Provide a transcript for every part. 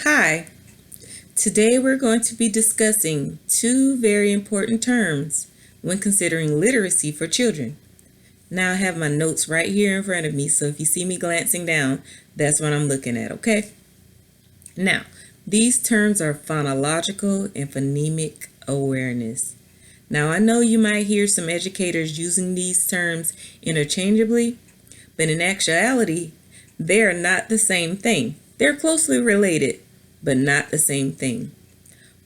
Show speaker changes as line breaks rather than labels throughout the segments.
Hi, today we're going to be discussing two very important terms when considering literacy for children. Now I have my notes right here in front of me, so if you see me glancing down, that's what I'm looking at, okay? Now, these terms are phonological and phonemic awareness. Now I know you might hear some educators using these terms interchangeably, but in actuality, they are not the same thing. They're closely related, but not the same thing.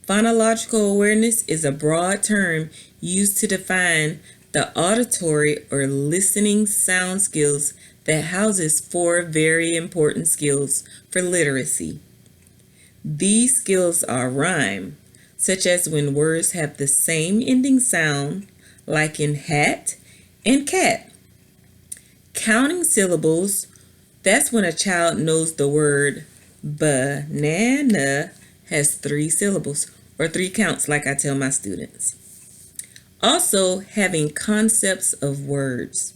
Phonological awareness is a broad term used to define the auditory or listening sound skills that houses four very important skills for literacy. These skills are rhyme, such as when words have the same ending sound, like in hat and cat. Counting syllables, that's when a child knows the word banana has 3 syllables, or 3 counts like I tell my students. Also, having concepts of words.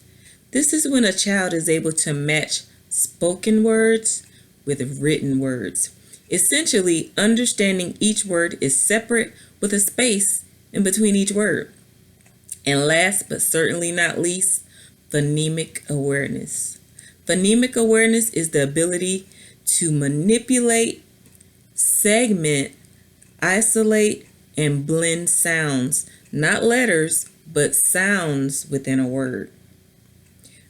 This is when a child is able to match spoken words with written words. Essentially, understanding each word is separate with a space in between each word. And last but certainly not least, phonemic awareness. Phonemic awareness is the ability to manipulate, segment, isolate, and blend sounds, not letters, but sounds within a word.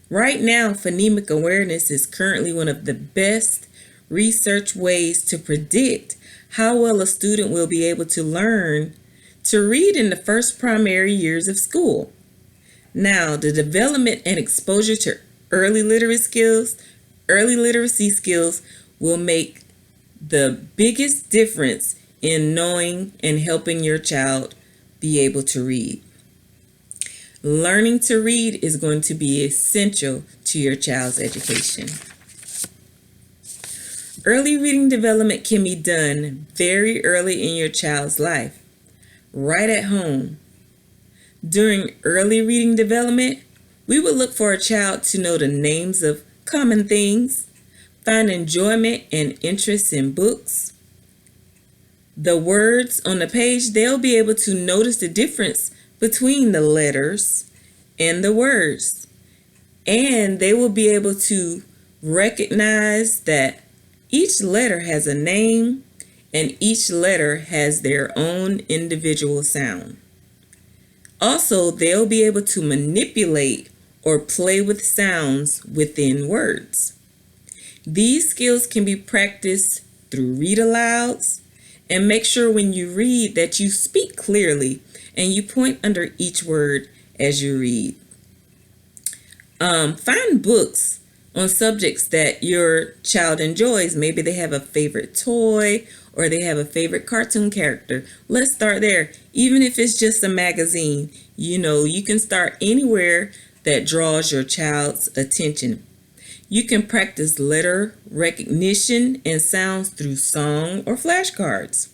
Right now, phonemic awareness is currently one of the best research ways to predict how well a student will be able to learn to read in the first primary years of school. Now, the development and exposure to early literacy skills will make the biggest difference in knowing and helping your child be able to read. Learning to read is going to be essential to your child's education. Early reading development can be done very early in your child's life, right at home. During early reading development, we would look for a child to know the names of common things, find enjoyment and interest in books. The words on the page, they'll be able to notice the difference between the letters and the words. And they will be able to recognize that each letter has a name and each letter has their own individual sound. Also, they'll be able to manipulate or play with sounds within words. These skills can be practiced through read-alouds, and make sure when you read that you speak clearly and you point under each word as you read. Find books on subjects that your child enjoys. Maybe they have a favorite toy or they have a favorite cartoon character. Let's start there. Even if it's just a magazine, you can start anywhere that draws your child's attention. You can practice letter recognition and sounds through song or flashcards.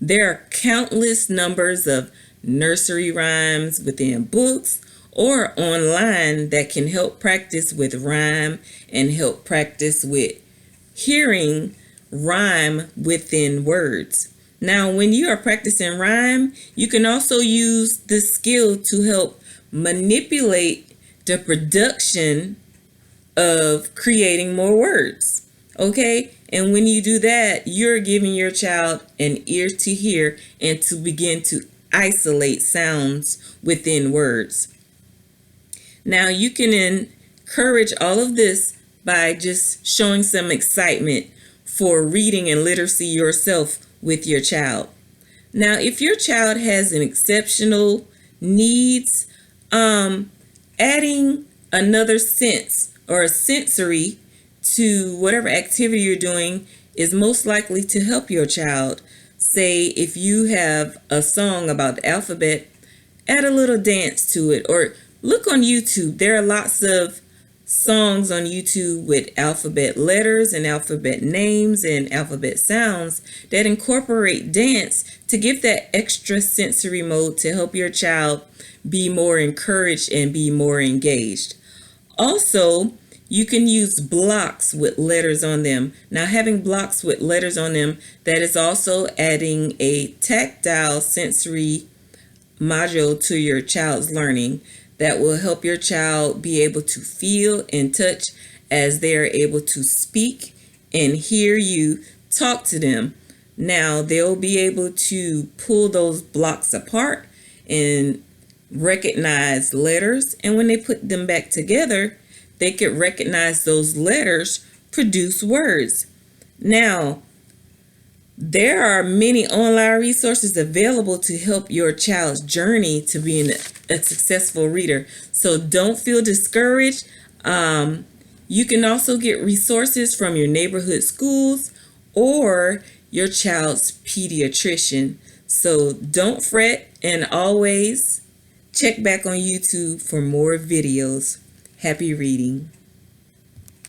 There are countless numbers of nursery rhymes within books or online that can help practice with rhyme and help practice with hearing rhyme within words. Now, when you are practicing rhyme, you can also use this skill to help manipulate the production of creating more words. Okay? And when you do that, you're giving your child an ear to hear and to begin to isolate sounds within words. Now, you can encourage all of this by just showing some excitement for reading and literacy yourself with your child. Now, if your child has an exceptional needs, adding another sense or a sensory to whatever activity you're doing is most likely to help your child. Say if you have a song about the alphabet, add a little dance to it, or look on YouTube. There are lots of songs on YouTube with alphabet letters and alphabet names and alphabet sounds that incorporate dance to give that extra sensory mode to help your child be more encouraged and be more engaged. Also, You can use blocks with letters on them. Now, having blocks with letters on them, that is also adding a tactile sensory module to your child's learning that will help your child be able to feel and touch as they are able to speak and hear you talk to them. Now, they'll be able to pull those blocks apart and recognize letters, and when they put them back together, they could recognize those letters produce words. Now, there are many online resources available to help your child's journey to being a successful reader. So don't feel discouraged. You can also get resources from your neighborhood schools or your child's pediatrician. So don't fret, and always check back on YouTube for more videos. Happy reading.